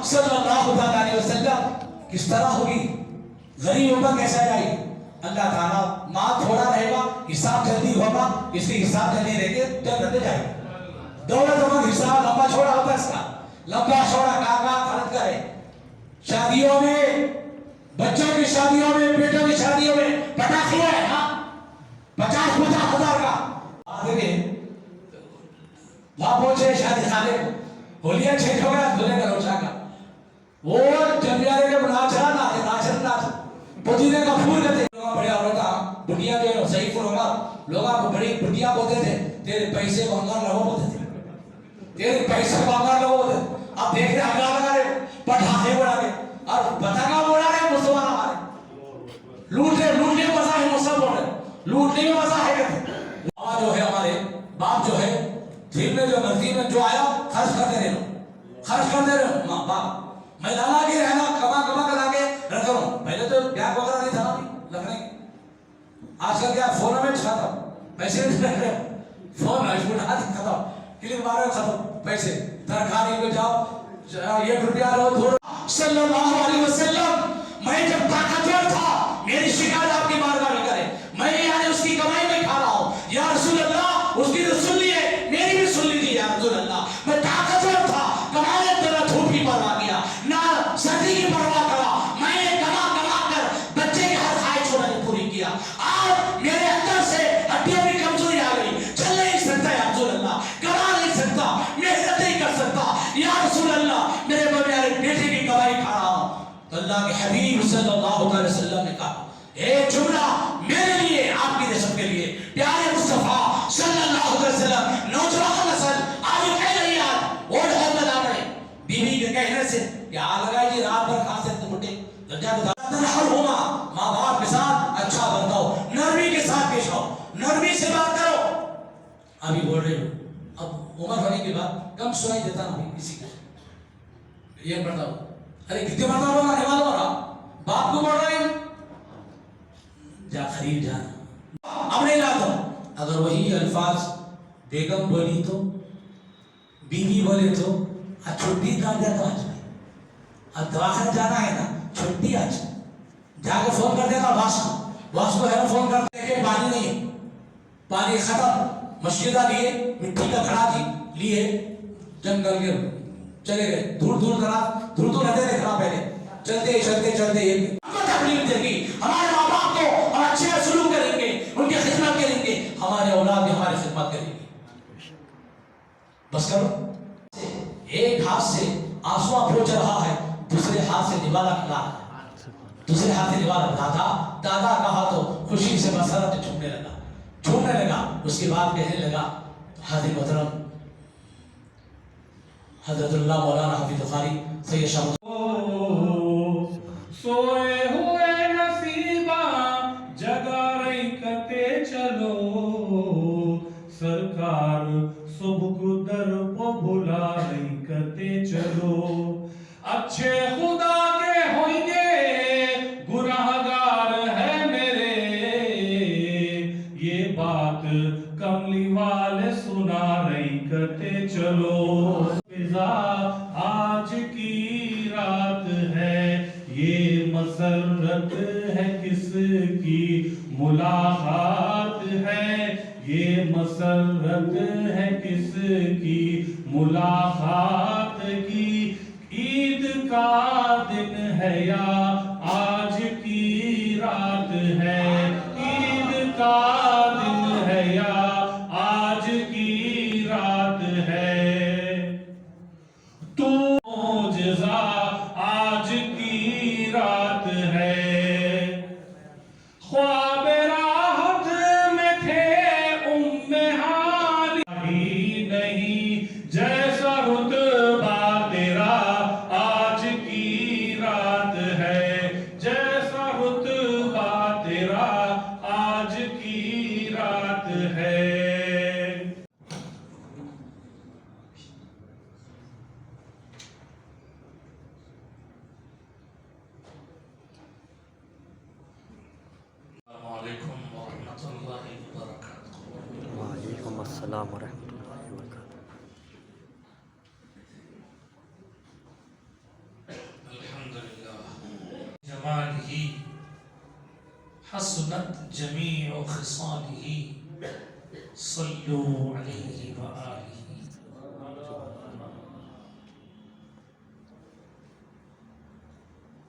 صلی اللہ علیہ وسلم کس طرح ہوگی، غریبوں پر کیسا جائے گی؟ اللہ تعالیٰ مال تھوڑا رہے گا، حساب جلدی ہوگا، اس لیے حساب جلدی رہے گے، جنت جائے گا۔ دولت عمر حساب لمبا چھوڑا ہوتا ہے، اس کا لمبا چھوڑا کاغا خرچ کرے، شادیوں میں، بچوں کی شادیوں میں، بیٹوں کی شادیوں میں پٹاخے ہے نا 50-50 ہزار کا آدھے وہاں پہنچے شادی خانے کو، ہولیاں چھیٹ ہو گیا دھلے کا روشا کا، وہ جنیارے کے ناچر پودینے کا پھول کہتے ہیں، بڑے عورتاں بڑھیا جو صحیح پھول ہوگا لوگاں کو بڑی بڑھیا بولتے تھے، تیرے پیسے بانگار لگو بولتے تھے، تیرے پیسے بانگار لگو بولتے تھے۔ اب دیکھ رہے اگلا لگا رہے پٹھاخے بڑھا رہے اور پتنگا بڑھا رہے مسلمان ہمارے لوٹنے میں مزہ ہے، مسلم بول رہے لوٹنے میں مزہ ہے کہتے ہیں۔ ماما جو ہے ہمارے باپ جو ہے دل میں جو مرضی میں جو آیا خرچ کرتے رہے ماں باپ، میں لانا کے رہنا کما کر کے رکھ رہا ہوں۔ پہلے تو بیگ وغیرہ نہیں تھا لکھنے کی، آج کل کیا فون میں چھاتا پیسے رکھ رہے فون اٹھا دی ختم، کلک مارو ختم پیسے، ترکاری پہ جاؤ 1 روپیہ لو 2 صلی اللہ علیہ وسلم میں جب طاقتور تھا میری شکایت آپ کی بارگاہ میں کرے، میں یعنی اس کی کمائی میں کھا رہا ہوں، یا رسول اللہ اس کی تو سن لیے میری بھی سن لیجیے یا رسول اللہ، میں طاقتور تھا کمانے تیرا دھوپ کی پرواہ کیا نہ سردی کی پرواہ کرا، میں نے کما کر بچے کی ہر خواہش میں نے پوری کیا، آج میرے اندر سے ہڈیوں کی کمزوری آ گئی، چل نہیں سکتا یا رسول اللہ، کما نہیں سکتا، محنت نہیں کر سکتا یا رسول اللہ، میرے بیٹے کی کمائی کھا رہا ہوں۔ تو اللہ کے حبیب صلی اللہ علیہ وسلم نے کہا ایک جملہ میرے لیے آپ کی سب کے لیے، پیارے مصطفیٰ صلی اللہ علیہ وسلم، نوجوان نسل آج کہہ رہی ہے وہ ڈھول بنا رہے بیوی کے کہنے سے کہ آگ لگائی جی رات بھر کھا سکتے بٹے ماں باپ کے ساتھ اچھا برتاؤ، نرمی کے ساتھ پیش آؤ، نرمی سے بات کرو۔ ابھی بول رہے ہو اب عمر ہونے کے بعد کم سنائی دیتا نا کسی کا یہ پڑھتا ہو، ارے کتنے مرتبہ ہوگا نماز ہو رہا باپ کو بول رہے ہیں جا خرید جانا، اب نہیں لاتا ہوں۔ اگر وہی الفاظ بیگم بولی تو بیوی بولے تو چھٹی کام جاتا آج میں، اب دواخانہ جانا ہے نا چھٹی آج جا کے فون کر دیتا باس کو ہے فون کرتے کہ پانی نہیں، پانی ختم، مشکلہ لیے مٹی کا کھڑا تھی لیے جنگل کے چلے گئے، دور رہتے تھے کھڑا پہلے چلتے یہ تکلیف دے گی، ہمارے ماں باپ کو ہم اچھے سلوک کریں گے، ان کی خدمت کریں گے، ہمارے اولاد بھی ہماری خدمت کریں گے۔ بس کرو، ایک ہاتھ سے آنسواں پہنچ رہا ہے، دوسرے ہاتھ سے نوالا کھلا ہے، دوسرے ہاتھ سے نوالا دادا کہا تو خوشی سے مسرت جھومنے لگا، اس کے بعد کہنے لگا حاضر محترم حضرت اللہ مولانا حافظ بخاری سید شاہ سوئے ہوئے نصیبہ جگا رہی کتے چلو، سرکار صبح کو در کو بلا رہی کتے چلو، اچھے خدا کے ہوئیں گے گناہگار ہے میرے، یہ بات کملی والے سنا رہی کتے چلو، آج کی رات ہے یہ مسرت ہے کس کی ملاقات ہے، یہ مسرت ہے کس کی ملاقات کی، عید کا دن ہے یا آج کی رات ہے، عید کا دن ہے یا آج کی رات ہے، تو معجزہ آج کی رات ہے، خواب راحت میں تھے ہی نہیں جیسا رتبہ تیرا آج کی رات ہے، جیسا رتبہ تیرا آج کی رات ہے۔ وعلیکم السلام ورحمۃ اللہ وبرکاتہ۔ حسنت جمیع خصالہ صلو علیہ وآلہ.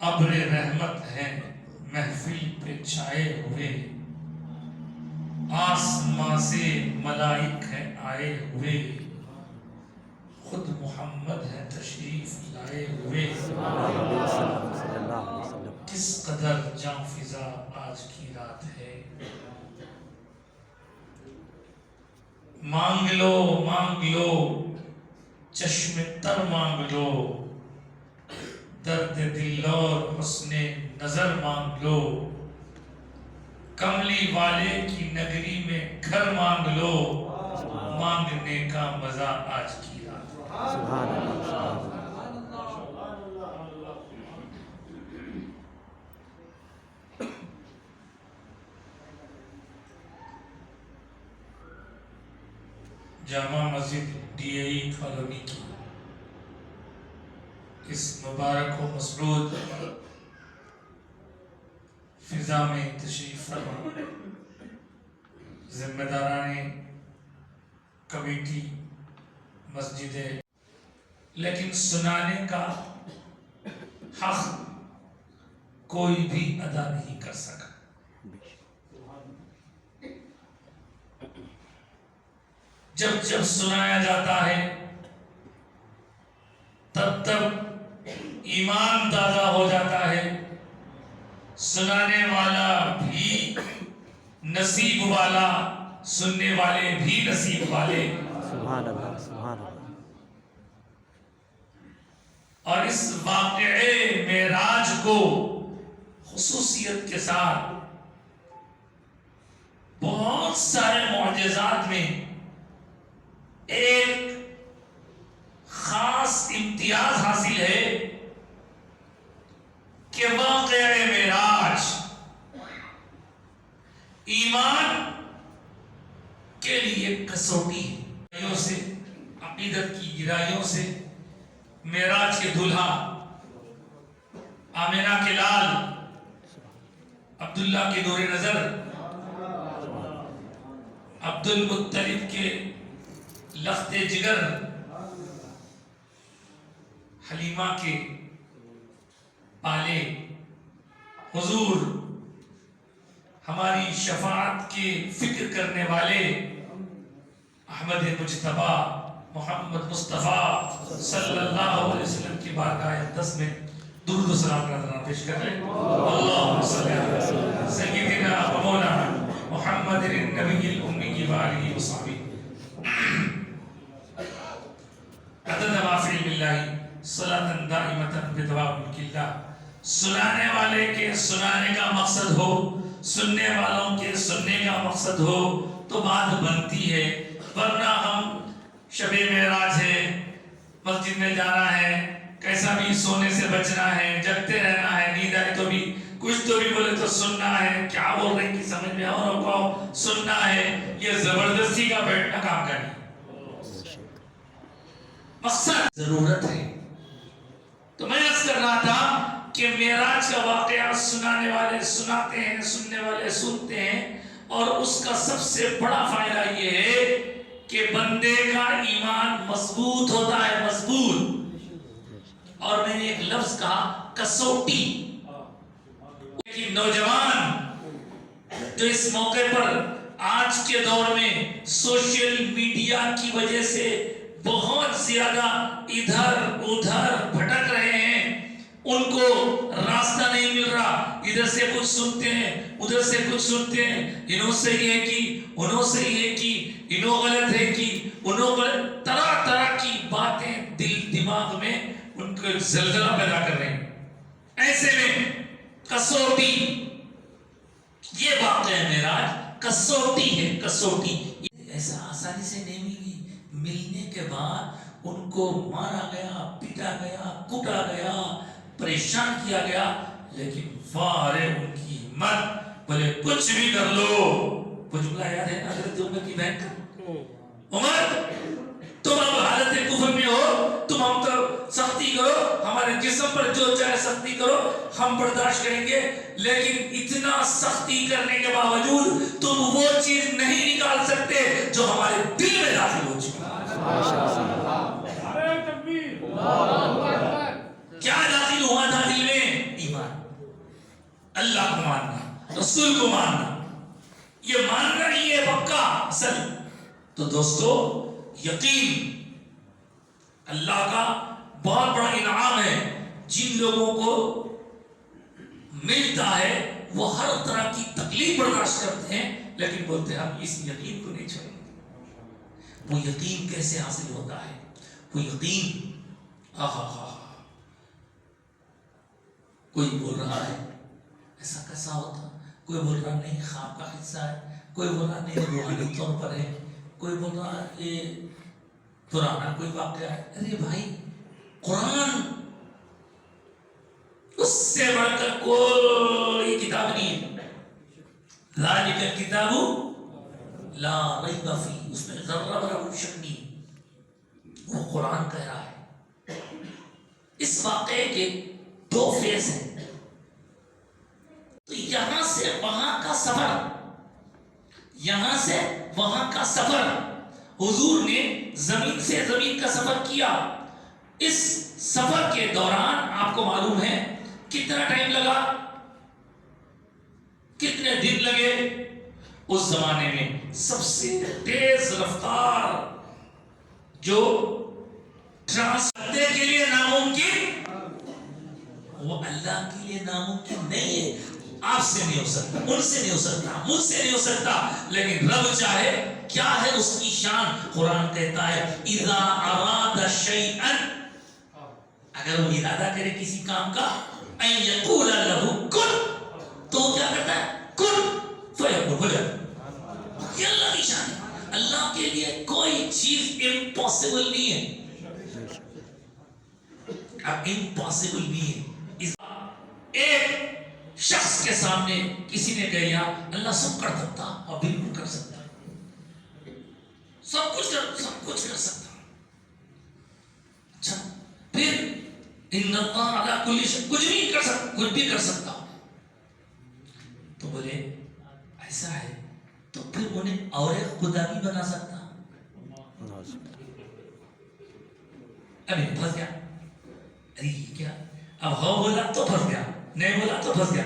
ابر رحمت ہے محفل پہ چھائے ہوئے، آسمان سے ملائک ہیں آئے ہوئے، خود محمد ہے تشریف لائے ہوئے. صلی اللہ علیہ وسلم. کس قدر جاں فضا آج کی رات ہے. مانگ لو چشم تر مانگ لو، درد دل اور حسن نظر مانگ لو، کملی والے کی نگری میں گھر مانگ لو، مانگنے کا مزہ آج کی رات ہے. سبحان اللہ سبحان اللہ. Jama Masjid D A E colony کی اس مبارک و مسعود فضا میں تشریف فرما ذمہ داران کمیٹی مسجد ہے، لیکن سنانے کا حق کوئی بھی ادا نہیں کر سکا. جب جب سنایا جاتا ہے تب تب ایمان تازہ ہو جاتا ہے. سنانے والا بھی نصیب والا، سننے والے بھی نصیب والے. سبحان اللہ سبحان اللہ. اور اس واقعے معراج کو خصوصیت کے ساتھ بہت سارے معجزات میں ایک خاص امتیاز حاصل ہے کہ واقعہ معراج ایمان کے لیے کسوٹی ہے. گہرائیوں سے، عقیدت کی گہرائیوں سے معراج کے دولہا آمنہ کے لال عبداللہ کے نور نظر، عبد المطلب کے لخت جگر، حلیمہ کے پالے حضور، ہماری شفاعت کے فکر کرنے والے احمد مجتبی محمد مصطفیٰ صلی اللہ علیہ وسلم کی بارگاہ اقدس میں درود و سلام کا نذرانہ پیش کر لیں. اللہم صلی علی سیدنا و مولانا محمد النبی الأمی وآلہ وصحبہ عدد ما فی علم اللہ صلاة دائمتا بدوام ملک اللہ. سنانے والے کے سنانے کا مقصد ہو، سننے والوں کے سننے کا مقصد ہو تو بات بنتی ہے. ورنہ ہم شب معراج ہے، مسجد میں جانا ہے، کیسا بھی سونے سے بچنا ہے، جگتے رہنا ہے، نیند آئے تو بھی کچھ تو بھی بولے تو سننا ہے، کیا بول رہے ہیں کہ سمجھ میں اور کو سننا ہے. یہ زبردستی کا بیٹھنا کام کا نہیں. مقصد ضرورت ہے. تو میں عرض کر رہا تھا کہ معراج کا واقعہ سنانے والے سناتے ہیں، سننے والے سنتے ہیں، اور اس کا سب سے بڑا فائدہ یہ ہے کہ بندے کا ایمان مضبوط ہوتا ہے، مضبوط. اور میں نے ایک لفظ کہا کسوٹی. لیکن نوجوان جو اس موقع پر آج کے دور میں سوشل میڈیا کی وجہ سے بہت زیادہ ادھر ادھر بھٹک رہے ہیں، ان کو راستہ نہیں مل رہا. ادھر سے کچھ سنتے ہیں، ادھر سے کچھ سنتے ہیں، انہوں سے یہ کی، انہوں سے یہ کی، انہوں غلط ہے کی، انہوں غلط، طرح طرح کی باتیں دل دماغ میں ان کو زلزلہ پیدا کر رہے ہیں. ایسے میں کسوٹی، یہ واقعہ معراج کسوٹی ہے. کسوٹی ایسا آسانی سے نہیں ملی. ملنے کے بعد ان کو مارا گیا، پیٹا گیا، کوٹا گیا، پریشان کیا گیا، لیکن فارے ان کی ہمت، بولے کچھ بھی کر لو. وہ جملہ یاد ہے حضرت عمر کی بہن کا، عمر تم اب حالت کفر میں ہو، تم ہم تو سختی کرو، ہمارے جسم پر جو چاہے سختی کرو، ہم برداشت کریں گے، لیکن اتنا سختی کرنے کے باوجود تم وہ چیز نہیں نکال سکتے جو ہمارے دل میں داخل ہو چکی ہے۔ کیا داخل ہوا تھا دل میں؟ ایمان، اللہ کو ماننا، رسول کو ماننا، یہ ماننا ہی ہے پکا اصل۔ تو دوستو، یقین اللہ کا بہت بڑا انعام ہے، جن لوگوں کو ملتا ہے وہ ہر طرح کی تکلیف برداشت کرتے ہیں، لیکن بولتے ہیں ہم اس یقین کو نہیں چھوڑیں گے۔ وہ یقین کیسے حاصل ہوتا ہے؟ وہ یقین کوئی بول رہا ہے ایسا کیسا ہوتا، کوئی بول رہا نہیں خواب کا حصہ ہے، کوئی بول رہا نہیں روحانی طور پر ہے، کوئی بول رہا یہ پرانا کوئی واقعہ ہے۔ ارے بھائی، قرآن اس سے بڑھ کر کوئی کتاب نہیں ہے۔ ذالک الکتاب لا ریب فیہ، اس میں ذرہ برابر شک نہیں، وہ قرآن کہہ رہا ہے۔ اس واقعے کے دو فیز ہیں، تو یہاں سے وہاں کا سفر، یہاں سے وہاں کا سفر، حضور نے زمین سے زمین کا سفر کیا۔ اس سفر کے دوران آپ کو معلوم ہے کتنا ٹائم لگا، کتنے دن لگے؟ اس زمانے میں سب سے تیز رفتار جو ٹرانسپورٹ کے لیے ناممکن، وہ اللہ کے لیے ناممکن نہیں ہے۔ آپ سے نہیں ہو سکتا، ان سے نہیں ہو سکتا، مجھ سے نہیں ہو سکتا، لیکن رب چاہے، کیا ہے اس کی شان؟ قرآن کہتا ہے اذا اراد شیئا، اگر وہ ارادہ کرے کسی کام کا، ان یقول له کن، تو کیا کرتا ہے؟ کن فیکون، ہو جاتا۔ یہ اللہ کی شان ہے، اللہ کے لیے کوئی چیز امپاسبل نہیں ہے، اب امپاسبل نہیں ہے۔ ایک شخص کے سامنے کسی نے کہا اللہ سب کر سکتا، اور بالکل کر سکتا، سب کچھ کر سکتا۔ اچھا، پھر ان اللہ علی کل شیء، کچھ بھی کر سکتا، کچھ بھی کر سکتا۔ تو بولے ایسا ہے تو پھر انہیں اور ایک خدا بھی بنا سکتا۔ ابھی پھنس گیا، ارے یہ کیا؟ اب ہو بولا تو پھنس گیا، نہیں بولا تو پھنس گیا۔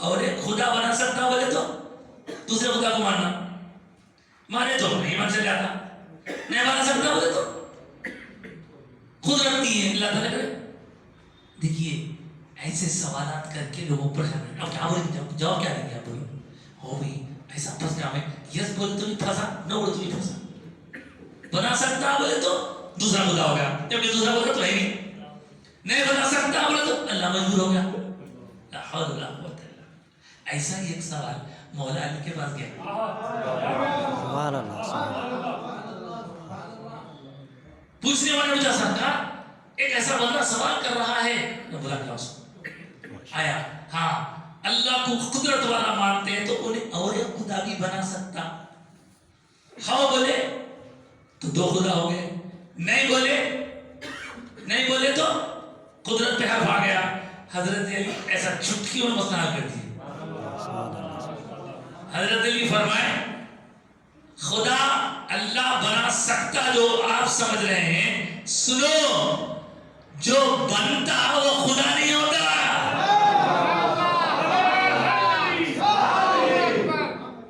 اور ایک خدا بنا سکتا بولے تو دوسرے خدا کو ماننا، مانے تو نہیں مان سے جاتا، نہیں بنا سکتا بولے تو خود رکھتی ہے اللہ تعالیٰ کرے۔ دیکھیے ایسے سوالات کر کے لوگوں پر جانا، اب کیا بولیں، جواب کیا دیں گے؟ آپ بولیں ہو بھائی ایسا پھنس گیا میں، یس بولے تو بھی پھنسا، نو بولے تو بھی پھنسا۔ بنا سکتا بولے تو دوسرا خدا ہو گیا، جبکہ دوسرا خدا تو ہے نہیں بنا سکتا بولے تو اللہ مجبور ہو گیا۔ لا حول ولا قوة الا باللہ۔ ایسا ہی ایک سوال مولا علی کے پاس گیا، سبحان اللہ، سبحان پوچھنے والے نے پوچھا سرکار ایک ایسا بندہ سوال کر رہا ہے، بلا کیا اس کو آیا، ہاں اللہ کو قدرت والا مانتے ہیں تو انہیں اور ایک خدا بھی بنا سکتا؟ ہاں بولے تو دو خدا ہو گئے، نہیں بولے تو قدرت پہ حرف آ گیا۔ حضرت علی ایسا چٹکیوں میں مسئلہ حل کر دیا۔ حضرت علی فرمائے خدا اللہ بنا سکتا جو آپ سمجھ رہے ہیں، سنو، جو بنتا وہ خدا نہیں ہوتا،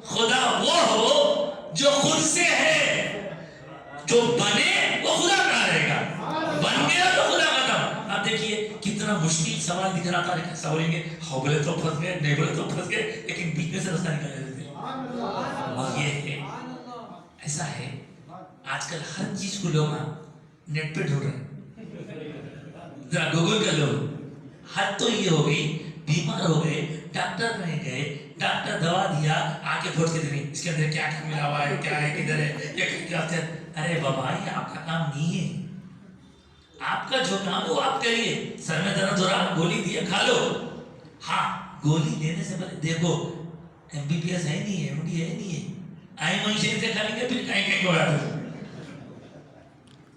خدا وہ ہو جو خود سے ہے، جو بنے وہ خدا کہا رہے گا، بن گیا تو خدا ختم۔ اب دیکھیے کتنا مشکل سوال دکھ رہا تھا، کیسا بولیں گے، ہو بولے تو پھنس گئے، نہیں بولے تو پھنس گئے، لیکن بیچ میں سے رستہ نکال دیتے۔ یہ ہے، ایسا ہے آج کل ہر چیز کو لوگ نیٹ پہ ڈھونڈ رہے ہیں، ذرا گوگل کر لو۔ حد تو یہ ہو گئی، بیمار ہو گئے، ڈاکٹر نہیں گئے، ڈاکٹر دوا دیا، آ کے پھوٹ کے دیں اس کے اندر کیا ملا ہوا ہے، کیا ہے، کدھر ہے، کیا۔ ارے بابا یہ آپ کا کام نہیں ہے، آپ کا جو کام ہے وہ آپ کریے۔ سر میں درد ہو رہا، گولی دیا کھا لو۔ ہاں گولی لینے سے پہلے دیکھو MBBS ہے نہیں ہے، MD ہے نہیں ہے، آئی منشین سے کھا لیں گے پھر کہیں کو آتے۔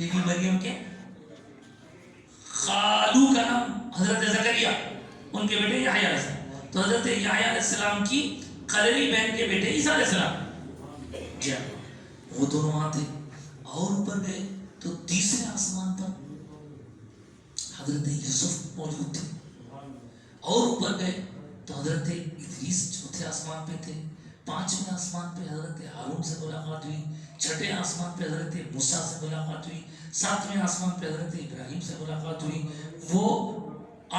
بیوی مریم کے خالو کا نام حضرت زکریا، ان کے بیٹے یحییٰ علیہ السلام، تو حضرت یحییٰ علیہ السلام کی قریبی بہن کے بیٹے عیسیٰ علیہ السلام، جی وہ دونوں وہاں تھے. اور اوپر گئے تو تیسرے آسمان پر حضرت یوسف موجود تھے. اور اوپر گئے تو حضرت ادریس چوتھے آسمان پہ تھے. پانچویں آسمان پہ حضرت ہارون سے ملاقات ہوئی. چھٹے آسمان پہ حضرت موسیٰ سے ملاقات ہوئی. ساتویں آسمان پہ حضرت ابراہیم سے ملاقات ہوئی. وہ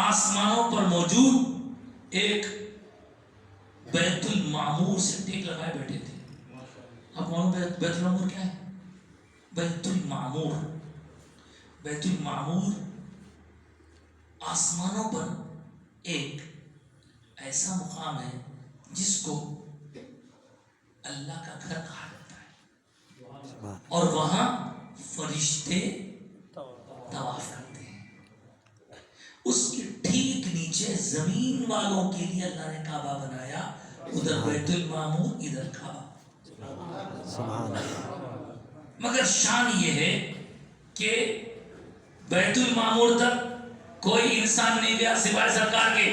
آسمانوں پر موجود ایک بیت المعمور سے ٹیک لگائے بیٹھے تھے. اب معلوم بیت المعمور کیا ہے؟ بیت المعمور، بیت المعمور آسمانوں پر ایک ایسا مقام ہے جس کو اللہ کا گھر کہا جاتا ہے، اور وہاں فرشتے طواف کرتے ہیں. اس کے ٹھیک نیچے زمین والوں کے لیے اللہ نے کعبہ بنایا، ادھر بیت المعمور ادھر کعبہ. مگر شان یہ ہے کہ بیت المعمور تک کوئی انسان نہیں گیا سوائے سرکار کے،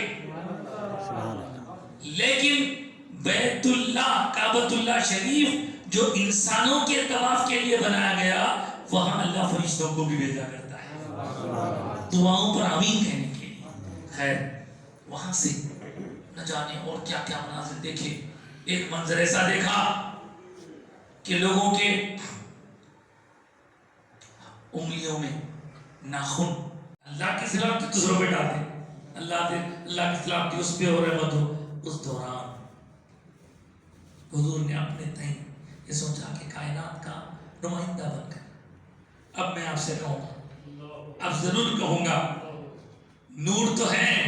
لیکن بیت اللہ کعبۃ اللہ شریف جو انسانوں کے طواف کے لیے بنایا گیا، وہاں اللہ فرشتوں کو بھی بھیجا کرتا ہے دعاؤں پر آمین کہنے کے لیے. خیر، وہاں سے نہ جانے اور کیا کیا مناظر دیکھے. ایک منظر ایسا دیکھا کہ لوگوں کے انگلیوں میں ناخن اللہ کی سلامتی دوسروں پہ ڈالتے، اللہ کی سلامتی اس پہ ہو رحمت ہو. اس دوران حضور نے اپنے تئیں یہ سوچا کہ کائنات کا نمائندہ بن کر اب میں آپ سے کہوں گا، اب ضرور کہوں گا، نور تو ہیں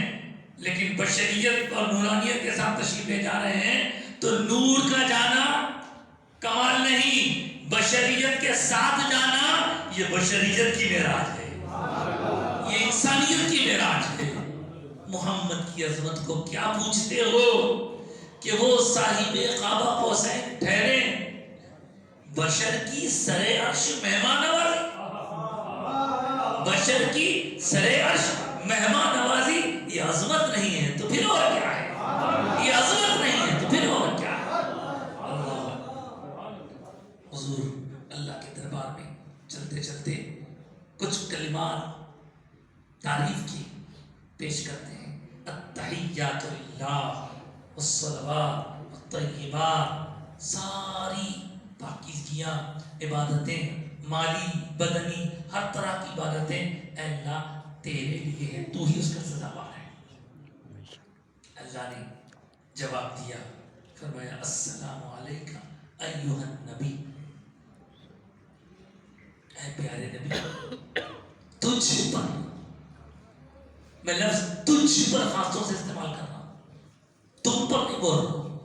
لیکن بشریت اور نورانیت کے ساتھ تشریف لے جا رہے ہیں، تو نور کا جانا کمال نہیں، بشریت کے ساتھ جانا یہ بشریت کی معراج ہے، یہ انسانیت کی معراج ہے. محمد کی عظمت کو کیا پوچھتے ہو کہ وہ صاحب قعبہ قوسین ٹھہرے، بشر کی سر عرش مہمان نوازی، بشر کی سر عرش مہمان نوازی یہ عظمت نہیں ہے تو پھر اور کیا ہے؟ یہ عظمت نہیں ہے تو پھر اور کیا ہے؟ حضور اللہ کے دربار میں چلتے چلتے کچھ کلمات تعریف کی پیش کرتے ہیں. التحیات للہ والصلوات والطیبات، ساری پاکیزگیاں، عبادتیں، مالی بدنی ہر طرح کی عبادتیں اے اللہ تیرے لیے ہیں، تو ہی اس کا سزاوار ہے. اللہ نے جواب دیا، فرمایا السلام علیکہ ایھا النبی، اے پیارے نبی تجھ پر، میں لفظ تجھ پر خاص طور سے استعمال کر رہا ہوں، تم پر نہیں بول رہا ہوں،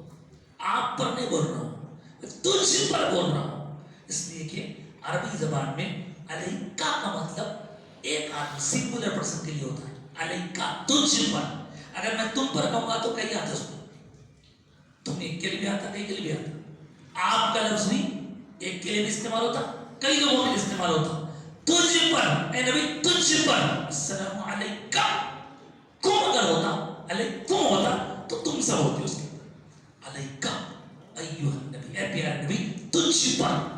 آپ پر نہیں بول رہا ہوں، تجھ پر بول رہا ہوں. اس لیے کہ عربی زبان میں علیکہ کا مطلب ایک آدمی سنگولر پرسن کے لیے ہوتا ہے. علیکہ تجھ پر، اگر میں تم پر کہوں گا تو کئی آتا اس کو، تم ایک کے لیے بھی آتا، کئی کے لیے بھی آتا. آپ کا لفظ نہیں ایک کے لیے بھی استعمال ہوتا، کئی لوگوں کے لیے استعمال ہوتا. تجھ پر اے نبی، تجھ پر السلام علیکہ، کم اگر ہوتا علیکم ہوتا تو تم سب ہوتے اس کے. علیکہ ایھا النبی، اے پیارے نبی تجھ پر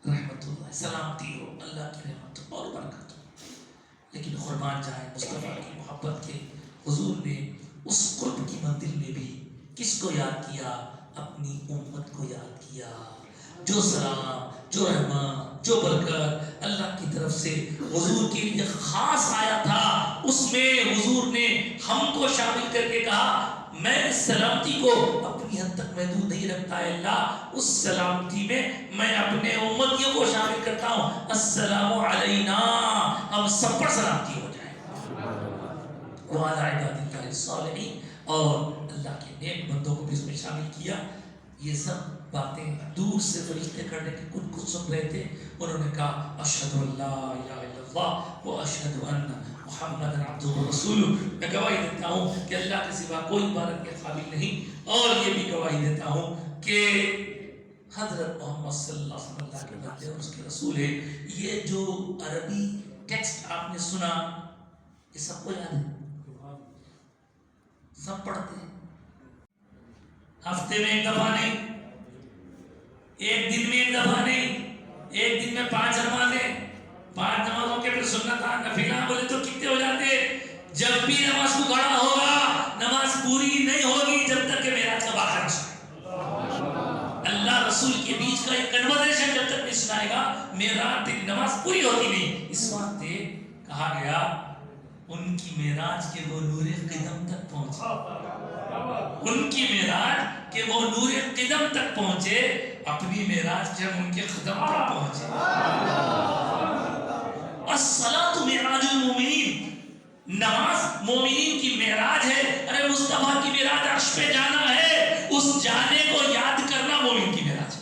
رحمت اللہ، سلامتی ہو، اللہ کی رحمت اور برکت ہو. لیکن قربان جائیں مصطفیٰ کی محبت کے، حضور نے اس قرب کی منزل میں بھی کس کو یاد کیا؟ اپنی امت کو یاد کیا. جو سلام، جو رحمت، جو برکت اللہ کی طرف سے حضور کے لیے خاص آیا تھا، اس میں حضور نے ہم کو شامل کر کے کہا میں اس سلامتی کو اپنی حد تک محدود نہیں رکھتا ہے اللہ، اس سلامتی میں میں اپنے امتیوں کو شامل کرتا ہوں. السلام علینا، ہم سب پر سلامتی ہو جائے، وعلی عباد اللہ الصالحین، اور اللہ کے نیک بندوں کو بھی اس میں شامل کیا. یہ سب باتیں دور سے فرشتے کرنے کے کچھ سن رہے تھے. انہوں نے کہا اشہد ان لا الہ الا اللہ و اشہد ان محمد عبدہ و رسولہ، میں گواہی دیتا ہوں کہ اللہ کے سوا کوئی عبادت کے قابل نہیں، اور یہ بھی گواہی دیتا ہوں کہ حضرت محمد صلی اللہ علیہ وسلم اللہ کے بندے اور اس کے رسول ہے. یہ جو عربی ٹیکسٹ آپ نے سنا یہ سب کو یاد ہے, سب پڑھتے ہیں. ہفتے میں ایک دفعہ نہیں, ایک دن میں ایک دفعہ نہیں, ایک دن میں 5 نمازیں, 5 نمازوں کے پھر سنت نفلہ بولے تو کتنے ہو جاتے. جب بھی نماز کو گڑا ہوگا نماز پوری نہیں ہوگی جب تک کہ معراج کا واقعہ نہ. اللہ رسول کے بیچ کا ایک کنورسیشن جب تک نہیں سنائے گا معراج کی نماز پوری ہوتی نہیں. اس واسطے کہا گیا ان کی معراج کے وہ نور قدم تک پہنچے, ان کی معراج کہ وہ نور قدم تک پہنچے, اپنی معراج جب ان کے قدم تک پہنچے. الصلاۃ معراج المومنین, نماز مومنین کی معراج ہے. ارے مصطفیٰ کی معراج عرش پہ جانا ہے, اس جانے کو یاد کرنا مومن کی معراج.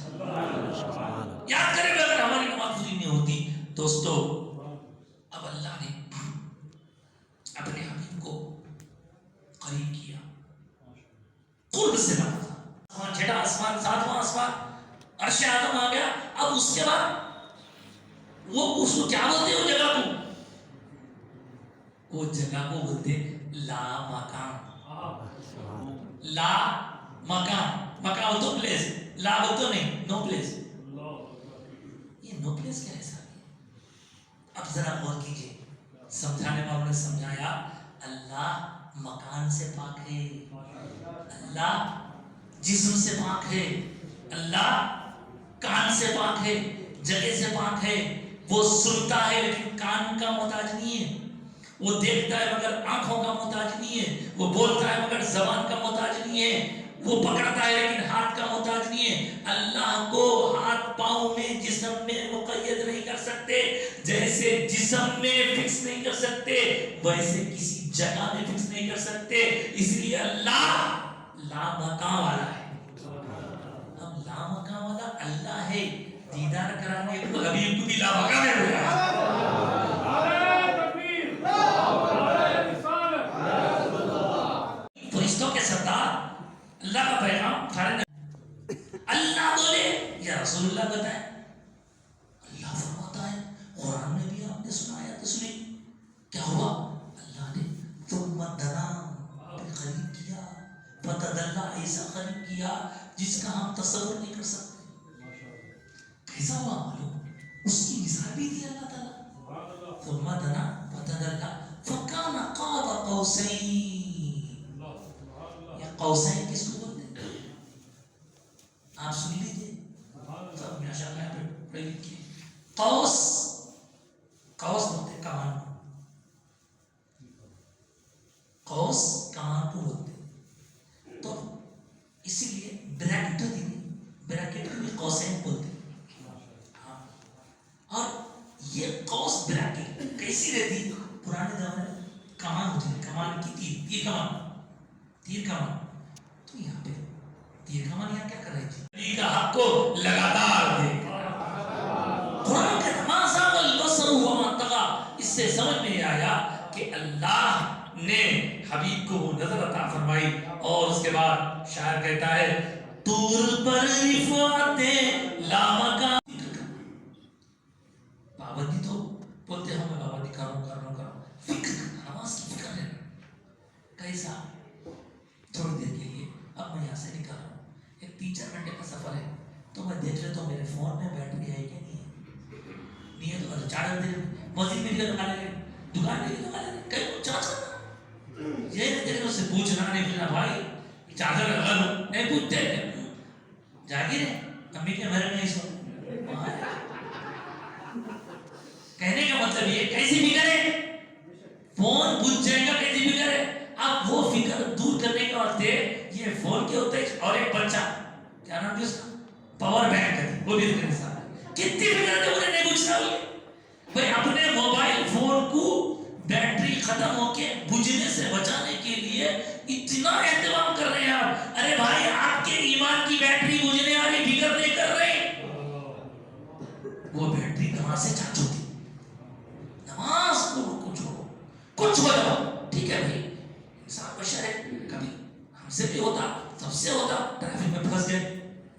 یاد کریں گے اگر ہماری نماز پوری نہیں ہوتی. دوستو اب اللہ نے اپنے حبیب کو قریب کیا, قرب سے نوازا. آسمان چھٹا آسمان, 7واں آسمان, عرش اعظم آ گیا. اب اس کے بعد وہ اس کو کیا بولتے ہیں, وہ جگہ کو, وہ جگہ کو بولتے لا مکان. لا مکان, مکان ہو تو پلیس, لا ہو تو نہیں, نو پلیس. یہ نو پلیس کیا ہے صاحب؟ اب ذرا غور کیجئے, سمجھانے والوں نے سمجھایا اللہ مکان سے پاک ہے, اللہ جسم سے پاک ہے, اللہ کان سے پاک ہے, جگہ سے پاک ہے. وہ سنتا ہے لیکن کان کا محتاج نہیں ہے, وہ دیکھتا ہے مگر آنکھوں کا محتاج نہیں ہے, وہ بولتا ہے مگر زبان کا محتاج نہیں ہے, وہ پکڑتا ہے لیکن ہاتھ کا محتاج نہیں ہے. اللہ کو ہاتھ پاؤں میں جسم میں مقید نہیں کر سکتے. جیسے جسم میں فکس نہیں کر سکتے ویسے کسی جگہ میں فکس نہیں کر سکتے. اس لیے اللہ لا مکان والا ہے. اب لا مکان والا اللہ ہے, دیدار کرانے کو حبیب کو بھی لا مکان میں ہو گیا. فرشتوں کے سردار اللہ کا پیغام اٹھانے. اللہ بولے یا رسول اللہ بتائیں. اللہ فرماتا ہے قرآن میں بھی آپ نے سنایا تو سنی کیا ہوا. اللہ نے ثم دنا قریب کیا, فتدلا ایسا قریب کیا جس کا ہم تصور نہیں کر سکتے. کیسا ہوا معلوم, اس کی مثال بھی دی اللہ تعالیٰ. ثم دنا فتدلا فکان قاب قوسین. قوسین کس کو بولتے ہیں آپ سن لیجئے, سب ماشاءاللہ یہاں پہ پڑھ لکھیے. قوس, قوس بولتے ہیں کمان کو, قوس کمان کو بولتے ہیں. تو اسی لیے بریکٹ دی, بریکٹ کو بھی قوسین بولتے ہیں. اور یہ قوس بریکٹ کیسی رہتی, پرانے زمانے میں کمان ہوتی ہے, کمان کی تیر, تیر کمان, تیر کمان. تو یہاں پہ تیر کمان یہاں کیا کر رہی تھی, نبی کا حق کو لگاتار دیکھ. قرآن کا تماشا والبصر وما طغى, اس سے سمجھ میں آیا کہ اللہ نے حبیب کو وہ نظر عطا فرمائی. اور اس کے بعد شاعر کہتا ہے طور پر رفعت لامکان. پابندی تو بولتے ہم پابندی کرو کرو کرو, فکر نماز کی فکر ہے. کیسا تھوڑی دیر کے لیے, اب میں یہاں سے نکل رہا ہوں, ایک 3-4 گھنٹے کا سفر ہے, تو میں دیکھ لیتا ہوں میرے فون میں بیٹری ہے کہ نہیں ہے. نہیں ہے تو چارجر دے, مسجد میں بھی لگا لے, دکان میں بھی لگا لے, کہیں چارج کرنا. یہ نہیں تیرے سے پوچھنا نہیں پوچھنا بھائی چارجر لگا لو, نہیں پوچھتے. جاگیر ہے امی کے گھر میں سو. کہنے کا مطلب یہ کیسی فکر ہے, فون بجھ جائے گا کیسی فکر ہے. اب وہ فکر دور کرنے کے واسطے یہ فون کے ہوتے ہیں اور ایک بچہ کیا نام ہے اس کا, پاور بینک ہے, وہ بھی اتنے سارے کتنی فکر ہے انہیں نہیں پوچھنا. بھائی اپنے موبائل فون کو بیٹری ختم ہو کے بجھنے سے بچانے کے لیے اتنا اہتمام کر رہے ہیں آپ. ارے بھائی آپ کے ایمان کی بیٹری بجھنے والی فکر نہیں کر رہے. وہ بیٹری نماز سے چارج ہوتی, نماز کو کچھ ہو کچھ ہو جاؤ ٹھیک ہے بھائی, انسان بشر ہے, کبھی ہم سے بھی ہوتا, سب سے ہوتا, ٹریفک میں پھنس گئے,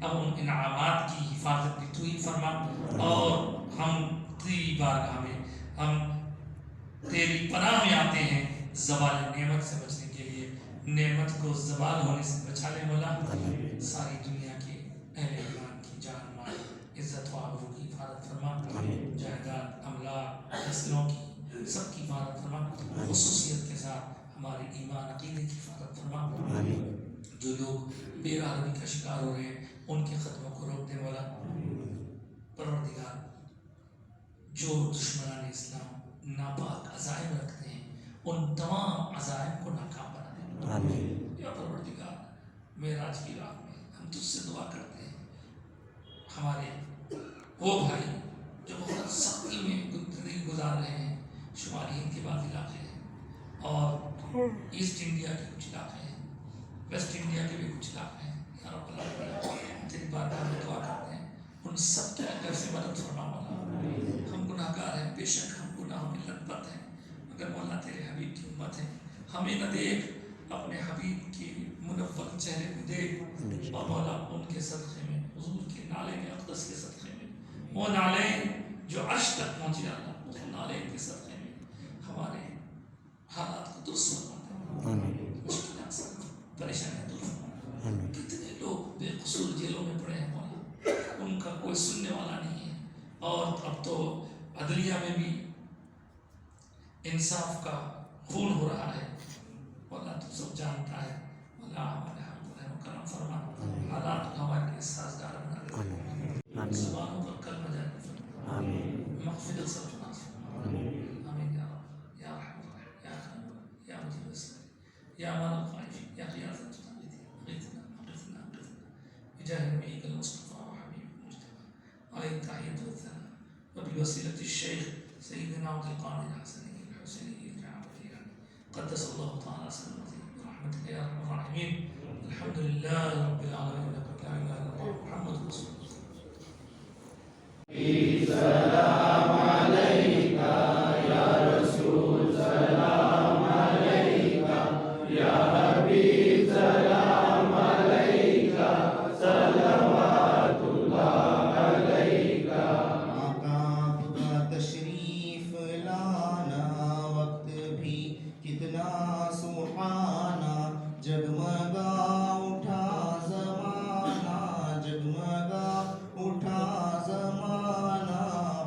اب ان انعامات کی حفاظت بھی تو ہی فرما، اور ہم تیری بارگاہ میں ہم تیری پناہ میں آتے ہیں زوال نعمت سے بچنے کے لیے، نعمت کو زوال ہونے سے بچا لے مولا، ساری دنیا کے اہل ایمان کی جان مال عزت و آبرو کی حفاظت فرما، جائیداد املاک فصلوں کی سب کی حفاظت فرما، خصوصیت کے ساتھ ہمارے ایمان عقیدے کی حفاظت فرما، جو لوگ بے راہبی کا شکار ہو رہے ہیں ان کے قدموں کو روک دے مولا، پروردگار جو دشمنان اسلام ناپاک عزائم رکھتے ہیں ان تمام عزائم کو ناکام بنا دے یا پروردگار، معراج کی رات میں ہم تجھ سے دعا کرتے ہیں ہمارے وہ بھائی جو بہت سختی میں زندگی گزار رہے ہیں، شمالی ہند کے بعض علاقے ہیں اور ایسٹ انڈیا کے کچھ علاقے ہیں، ویسٹ انڈیا کے بھی کچھ علاقے ہیں، یا رب العالمین تیری بارگاہ میں دعا کرتے ہیں ان سب کے اندر سے مدد فرما مولا، ہم گناہ گار ہیں، بے شک ہم گناہوں میں لت پت ہیں، مگر مولا تیرے حبیب کی امت ہے، ہمیں نہ دیکھ اپنے حبیب کی منور چہرے کو دیکھ، اور مولا ان کے صدقے میں حضور کے نالے میں اقدس کے صدقے میں، وہ نالے جو عرش تک پہنچ جاتا، وہ نالے کے صدقے میں ہمارے حالات کو درست فرما دے، مشکلات سے پریشانیاں دور فرما دے، کتنے لوگ بے قصور جیلوں میں پڑے ہیں مولا، ان کا کوئی سننے والا نہیں ہے، اور اب تو عدلیہ میں بھی انصاف کا خون ہو رہا ہے، مولا تو سب جانتا ہے، مولا ہمارے حال پر رحم و کرم فرما، حالات کو ہمارے لیے سازگار بنا دے، زبانوں پر کلمہ جاری فرما، مغفرت سے ناز فرما، آمین یا رب یا رحمت الرحیم یا خیر یا مجیب السائل یا مان الخائفین یا غیاث الجاہلین اغثنا اغثنا اغثنا بجاہ نبیک المصطفى وحبیب المجتبى علیہ التحیۃ والثناء وبالوسیلة الشیخ سیدنا عبد القادر الحسنی الحسینی الجعفری قدس اللہ تعالی سلامته برحمتك یا ارحم الراحمین، الحمد للہ رب العالمین، لا الہ الا اللہ محمد رسول اللہ۔ سلام علیکہ یا رسول، سلام علیکہ یا حبیب، سلام علیکہ صلوات اللہ علیکہ۔ آقا آپ کا تشریف لانا وقت بھی کتنا سبحانہ، جگمگا اٹھا زمانہ، جگمگا اٹھا زمانہ،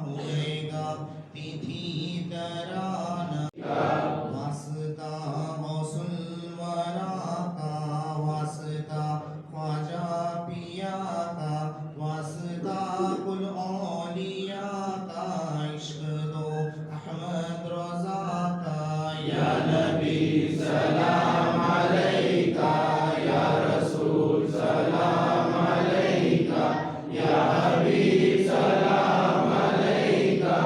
ہوئے گا تیتھی ترانہ، واسطہ غوث الورا کا، واسطہ خواجہ پیا کا، واسطہ کل اولیاء کا، عشق دو احمد رضا کا، یا نبی سلام علیکہ یا رسول سلام علیکہ یا حبیب سلام علیکہ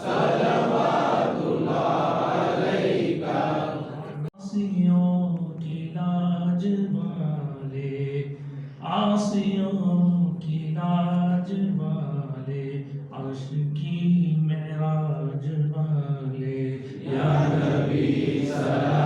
صلوات اللہ علیکہ۔ عاصیوں کی لاج والے، عاصیوں کی لاج والے، عرش کی معراج والے، یا نبی سلام